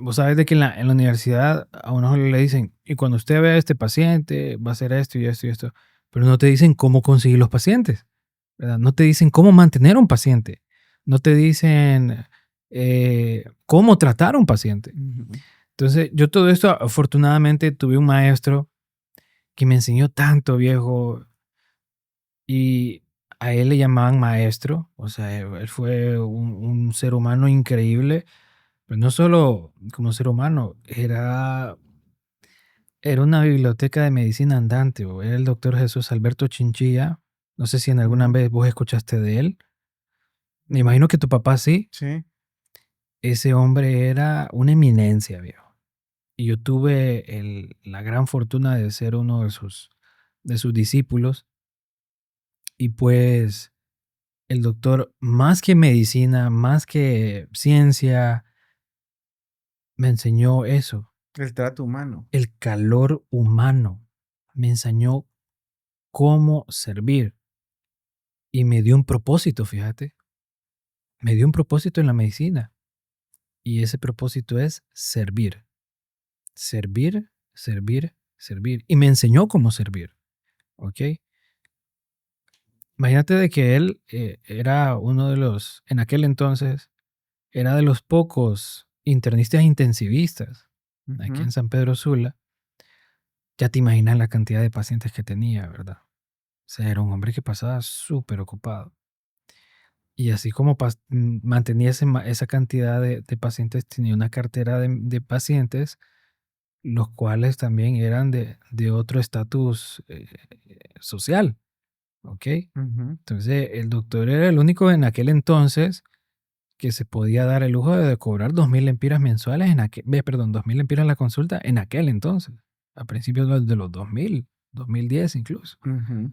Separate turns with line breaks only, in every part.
vos sabés de que en la universidad a uno le dicen, y cuando usted vea a este paciente, va a hacer esto y esto y esto, pero no te dicen cómo conseguir los pacientes, ¿verdad? No te dicen cómo mantener a un paciente, no te dicen cómo tratar a un paciente.
Ujú.
Entonces, yo todo esto, afortunadamente, tuve un maestro que me enseñó tanto, viejo, y a él le llamaban maestro, o sea, él fue un ser humano increíble, pero no solo como ser humano, era una biblioteca de medicina andante, era el doctor Jesús Alberto Chinchilla. No sé si en alguna
Ujú.
vez vos escuchaste de él. Me
Mm,
imagino que tu papá sí.
sí.
Ese hombre era una eminencia, viejo. Y yo tuve la gran fortuna de ser uno de sus discípulos. Y pues el doctor, más que medicina, más que ciencia, me enseñó eso,
El trato humano.
el calor humano. Me enseñó cómo servir y me dio un propósito, fíjate. Me dio un propósito en la medicina y ese propósito es servir, servir, servir, servir. Y me enseñó cómo servir, ¿ok? Imagínate de que él era uno de los, en aquel entonces, era de los pocos internistas intensivistas aquí
Ujú.
en San Pedro Sula. Ya te imaginas la cantidad de pacientes que tenía, ¿verdad? O sea, era un hombre que pasaba súper ocupado. Y así como mantenía esa cantidad de pacientes, tenía una cartera de pacientes, los cuales también eran de otro estatus social, ¿ok?
Ujú.
Entonces, el doctor era el único en aquel entonces que se podía dar el lujo de cobrar 2.000 lempiras mensuales perdón, 2.000 lempiras la consulta en aquel entonces, a principios de los 2010 incluso.
Ujú.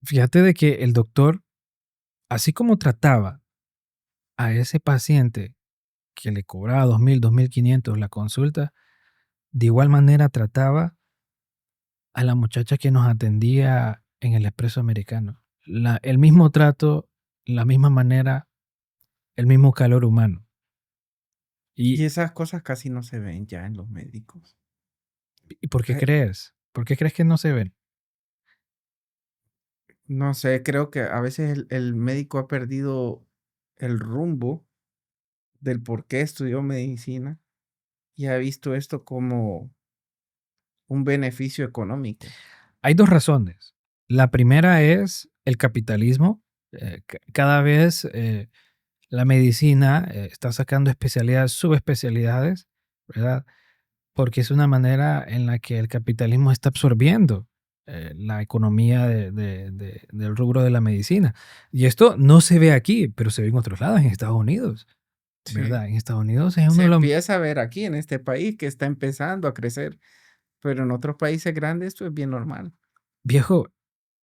Fíjate de que el doctor, así como trataba a ese paciente que le cobraba 2.000, 2.500 la consulta, de igual manera trataba a la muchacha que nos atendía en el Expreso Americano. El mismo trato, la misma manera, el mismo calor humano. ¿Y,
Y esas cosas casi no se ven ya en los médicos.
y por qué
Eh,
crees? ¿Por qué crees que no se ven?
No sé, creo que a veces el médico ha perdido el rumbo del por qué estudió medicina y ha visto esto como un beneficio económico.
Hay dos razones. La primera es el capitalismo. Cada vez la medicina está sacando especialidades, subespecialidades, ¿verdad? Porque es una manera en la que el capitalismo está absorbiendo la economía del rubro de la medicina. Y esto no se ve aquí, pero se ve en otros lados, en Estados Unidos,
Sí.
¿verdad? En Estados Unidos es uno
Se
de los...
empieza a ver aquí en este país que está empezando a crecer, pero en otros países grandes esto es bien normal.
Viejo,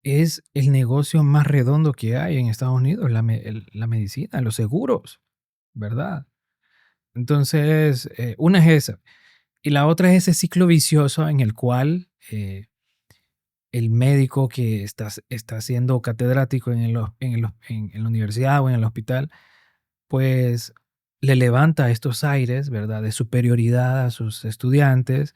es el negocio más redondo que hay en Estados Unidos, la medicina, los seguros, ¿verdad? Entonces, una es esa. Y la otra es ese ciclo vicioso en el cual el médico que está siendo catedrático en la universidad o en el hospital, pues le levanta estos aires, ¿verdad?, de superioridad a sus estudiantes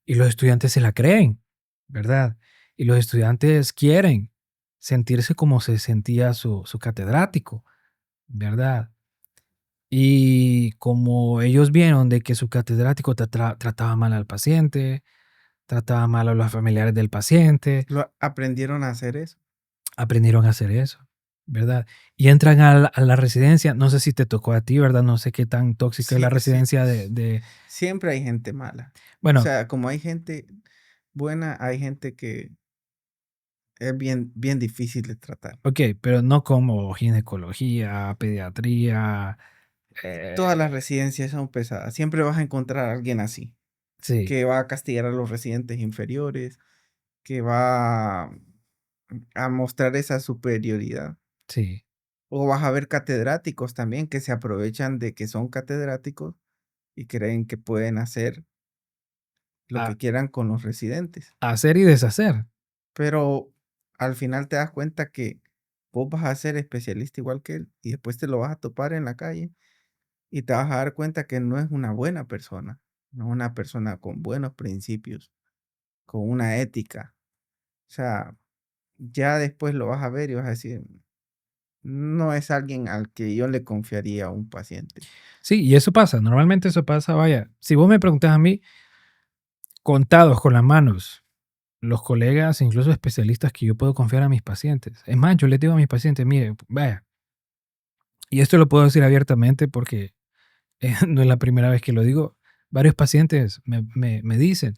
y los estudiantes se la creen, ¿verdad? Y los estudiantes quieren sentirse como se sentía su catedrático, ¿verdad? Y como ellos vieron de que su catedrático trataba mal al paciente, trataba mal a los familiares del paciente,
Aprendieron a hacer eso.
aprendieron a hacer eso, ¿verdad? Y entran a la residencia, no sé si te tocó a ti, ¿verdad? No sé qué tan tóxica es la
Sí, sí,
residencia de
siempre hay gente mala. O
bueno,
sea, como hay gente buena, hay gente que es bien, bien difícil de tratar.
ok, pero no como ginecología, pediatría, eh,
Todas las residencias son pesadas. Siempre vas a encontrar a alguien así,
sí,
que va a castigar a los residentes inferiores, que va a mostrar esa superioridad.
sí.
O vas a ver catedráticos también que se aprovechan de que son catedráticos y creen que pueden hacer lo
A,
que quieran con los residentes.
hacer y deshacer.
Pero al final te das cuenta que vos vas a ser especialista igual que él y después te lo vas a topar en la calle y te vas a dar cuenta que no es una buena persona, no es una persona con buenos principios, con una ética. O sea, ya después lo vas a ver y vas a decir, no es alguien al que yo le confiaría a un paciente.
Sí, y eso pasa, normalmente eso pasa, vaya, si vos me preguntás a mí, contados con las manos, los colegas, incluso especialistas que yo puedo confiar a mis pacientes. Es más, yo les digo a mis pacientes, mire, vaya, y esto lo puedo decir abiertamente porque no es la primera vez que lo digo, varios pacientes me dicen,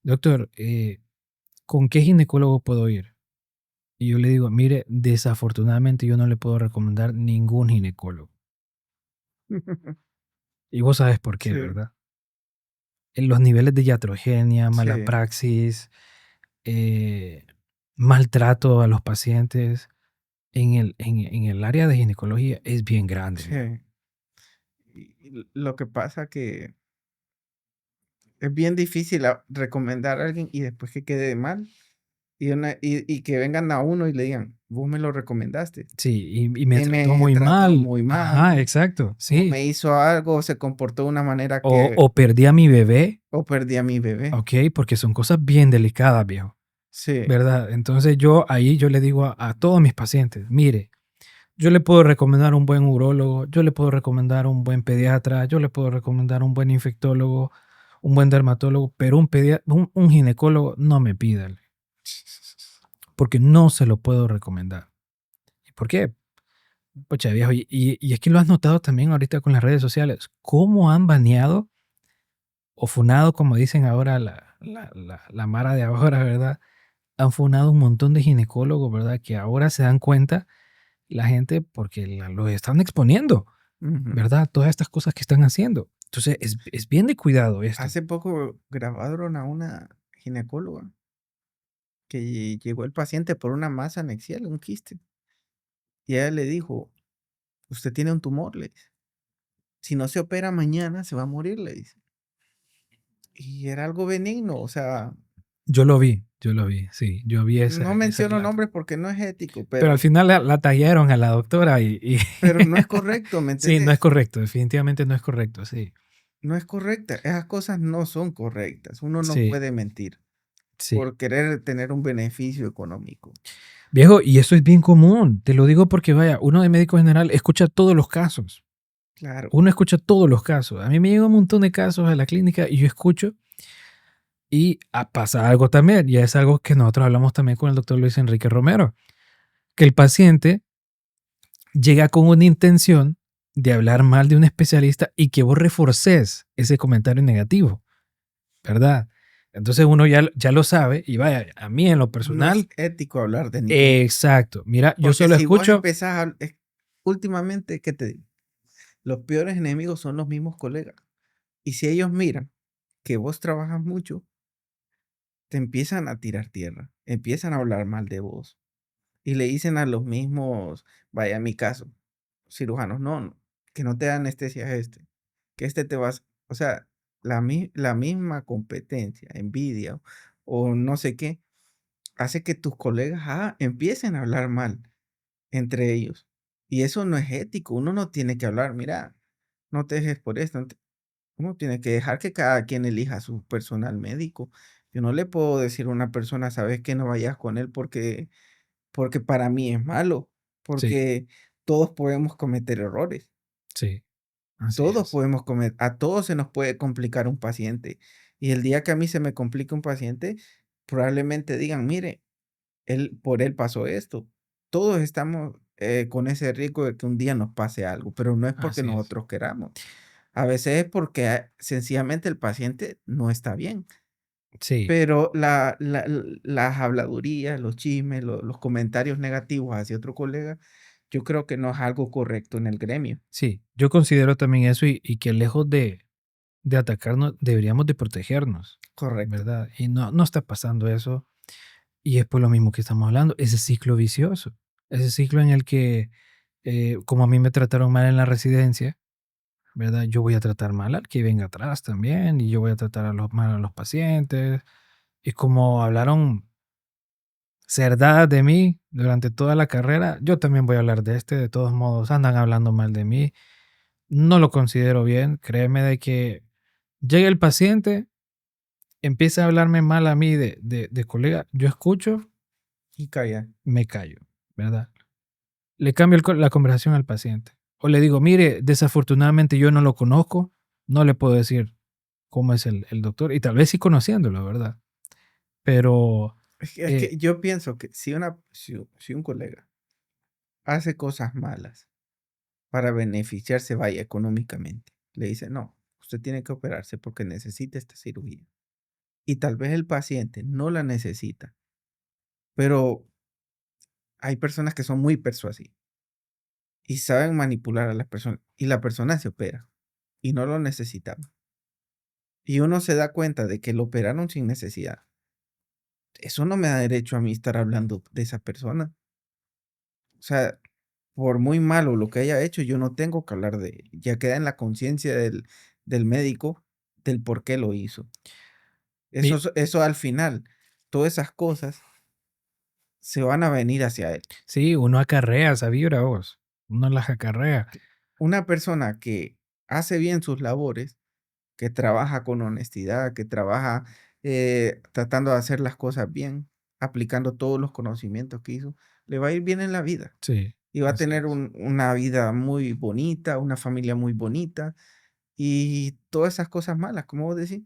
doctor, ¿con qué ginecólogo puedo ir? Y yo le digo, mire, desafortunadamente yo no le puedo recomendar ningún ginecólogo. Y vos sabes por qué,
Sí,
¿verdad? En los niveles de iatrogenia, mala
sí,
praxis, eh, maltrato a los pacientes en el área de ginecología es bien grande, viejo.
sí. Y lo que pasa que es bien difícil recomendar a alguien y después que quede mal y que vengan a uno y le digan, vos me lo recomendaste
Sí, y me
y
trató
me
muy
trató
mal.
muy
Ajá,
mal
exacto,
o
sí.
me hizo algo, se comportó de una manera que
O perdí a mi bebé,
o perdí a mi bebé.
okey, porque son cosas bien delicadas, viejo,
Sí.
¿verdad? Entonces, yo le digo a todos mis pacientes: "Mire, yo le puedo recomendar un buen urólogo, yo le puedo recomendar un buen pediatra, yo le puedo recomendar un buen infectólogo, un buen dermatólogo, pero un ginecólogo no me pida, porque no se lo puedo recomendar". ¿Y por qué? Pucha, viejo, y es que lo has notado también ahorita con las redes sociales, cómo han baneado o funado, como dicen ahora la mara de ahora, ¿verdad? Han funado un montón de ginecólogos, ¿verdad? Que ahora se dan cuenta la gente porque los están exponiendo,
Ujú.
¿verdad? Todas estas cosas que están haciendo. Entonces, es bien de cuidado esto.
Hace poco grabaron a una ginecóloga que llegó el paciente por una masa anexial, un quiste, y ella le dijo: "Usted tiene un tumor", le dice. "Si no se opera mañana, se va a morir", le dice. Y era algo benigno, o sea,
Yo lo vi, sí, yo vi
no
esa
menciono
plática.
nombres porque no es ético,
Pero al final la tallaron a la doctora y
pero no es correcto, ¿me
sí, no es
entendés?
correcto, definitivamente no es correcto, sí.
No es correcta, esas cosas no son correctas. Uno no
Sí,
puede mentir
sí.
por querer tener un beneficio económico.
Viejo, y eso es bien común, te lo digo porque vaya, uno de médico general escucha todos los casos,
Claro.
uno escucha todos los casos. A mí me llega un montón de casos a la clínica y yo escucho y pasa algo también, y es algo que nosotros hablamos también con el doctor Luis Enrique Romero, que el paciente llega con una intención de hablar mal de un especialista y que vos reforces ese comentario negativo, ¿verdad? Entonces uno ya lo sabe y vaya, a mí en lo
No es
personal,
ético hablar de ninguno.
exacto, mira, yo
Porque
solo
si vos
escucho,
empezás últimamente, ¿qué te digo? Los peores enemigos son los mismos colegas. Y si ellos miran que vos trabajas mucho, te empiezan a tirar tierra, empiezan a hablar mal de vos. Y le dicen a los mismos, vaya, en mi caso, cirujanos, no, no, que no te da anestesia a este, que este te vas, o sea, la misma competencia, envidia o no sé qué, hace que tus colegas empiecen a hablar mal entre ellos. Y eso no es ético, uno no tiene que hablar, mira, no te dejes por esto, uno tiene que dejar que cada quien elija su personal médico. Yo no le puedo decir a una persona, sabes que no vayas con él porque para mí es malo,
sí,
porque todos podemos cometer errores,
sí, así
todos
es,
podemos cometer, a todos se nos puede complicar un paciente. Y el día que a mí se me complica un paciente, probablemente digan, mire, por él pasó esto. Todos estamos con ese riesgo de que un día nos pase algo, pero no es porque
así es,
nosotros queramos. A veces es porque sencillamente el paciente no está bien.
sí.
Pero las habladurías, los chismes, los comentarios negativos hacia otro colega, yo creo que no es algo correcto en el gremio.
Sí, yo considero también eso y que lejos de atacarnos, deberíamos de protegernos,
Correcto.
¿verdad? Y no está pasando eso. Y es por lo mismo que estamos hablando, ese ciclo vicioso, ese ciclo en el que, como a mí me trataron mal en la residencia, ¿verdad? Yo voy a tratar mal al que venga atrás también y yo voy a tratar mal a los pacientes. Y como hablaron cerdadas de mí durante toda la carrera, yo también voy a hablar de de todos modos, andan hablando mal de mí. no lo considero bien. Créeme de que llega el paciente, empieza a hablarme mal a mí de colega, yo escucho,
Y calla.
me callo, ¿verdad? Le cambio la conversación al paciente. O le digo, mire, desafortunadamente yo no lo conozco, no le puedo decir cómo es el doctor, y tal vez sí conociéndolo, ¿verdad? Pero,
Es que yo pienso que si un colega hace cosas malas para beneficiarse, vaya, económicamente, le dice, no, usted tiene que operarse porque necesita esta cirugía. Y tal vez el paciente no la necesita, pero hay personas que son muy persuasivas y saben manipular a las personas y la persona se opera y no lo necesitaba. Y uno se da cuenta de que lo operaron sin necesidad. Eso no me da derecho a mí estar hablando de esa persona. O sea, por muy malo lo que haya hecho, yo no tengo que hablar de él. Ya queda en la conciencia del médico del por qué lo hizo.
mi
Eso al final, todas esas cosas se van a venir hacia él.
sí, uno acarrea esa vibra, vos, uno las acarrea.
Una persona que hace bien sus labores, que trabaja con honestidad, que trabaja tratando de hacer las cosas bien, aplicando todos los conocimientos que hizo, le va a ir bien en la vida
Sí,
y va a
así
tener
es.
una vida muy bonita, una familia muy bonita y todas esas cosas malas, como vos decís,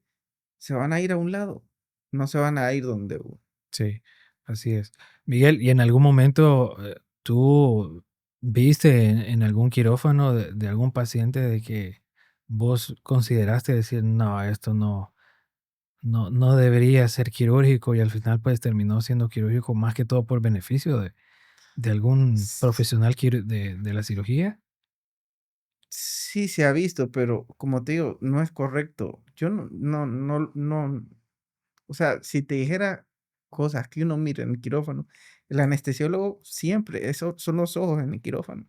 se van a ir a un lado, no se van a ir donde vos.
Sí, así es. Miguel, ¿y en algún momento tú viste en algún quirófano de algún paciente de que vos consideraste decir, no, esto no debería ser quirúrgico y al final pues terminó siendo quirúrgico más que todo por beneficio de algún
S-
profesional de la cirugía?
Sí se ha visto, pero como te digo, no es correcto. Yo no, o sea, si te dijera cosas que uno mira en el quirófano, el anestesiólogo siempre, eso son los ojos en el quirófano.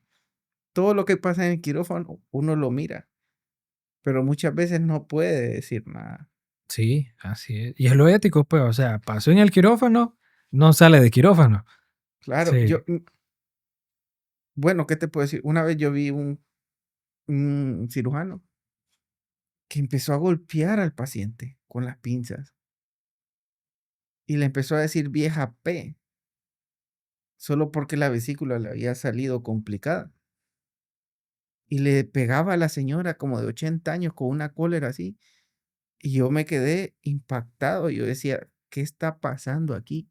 Todo lo que pasa en el quirófano, uno lo mira, pero muchas veces no puede decir nada.
Sí, así es. Y es lo ético, pues, o sea, pasó en el quirófano, no sale de quirófano.
Claro,
Sí,
bueno, ¿qué te puedo decir? Una vez yo vi un cirujano que empezó a golpear al paciente con las pinzas y le empezó a decir vieja P, solo porque la vesícula le había salido complicada. Y le pegaba a la señora como de 80 años con una cólera así. Y yo me quedé impactado. Yo decía, ¿qué está pasando aquí?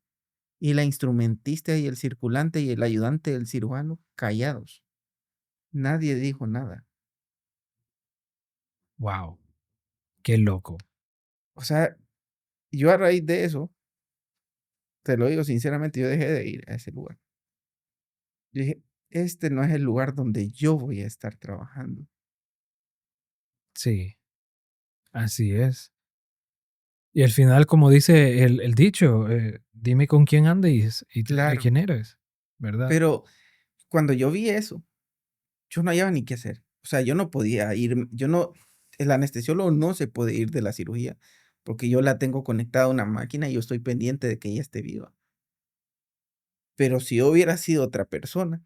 Y la instrumentista y el circulante y el ayudante del cirujano callados. Nadie dijo nada.
wow, qué loco.
O sea, yo a raíz de eso, te lo digo sinceramente, yo dejé de ir a ese lugar. Yo dije, este no es el lugar donde yo voy a estar trabajando.
Sí, así es. Y al final, como dice el dicho, dime con quién andes y te diré
Claro,
quién eres, ¿verdad?
pero cuando yo vi eso, yo no hallaba ni qué hacer. O sea, yo no podía ir, yo no, el anestesiólogo no se puede ir de la cirugía porque yo la tengo conectada a una máquina y yo estoy pendiente de que ella esté viva. Pero si yo hubiera sido otra persona,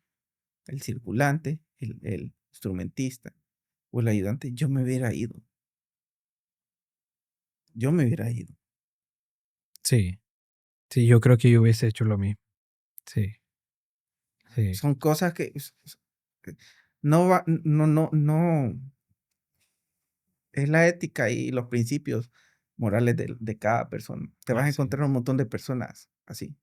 el circulante, el instrumentista o el ayudante, yo me hubiera ido. Yo me hubiera ido.
Sí, sí, yo creo que yo hubiese hecho lo mismo. Sí, sí,
Son cosas que que no va, no, es la ética y los principios morales de cada persona. Te vas a
así
encontrar
es.
un montón de personas así.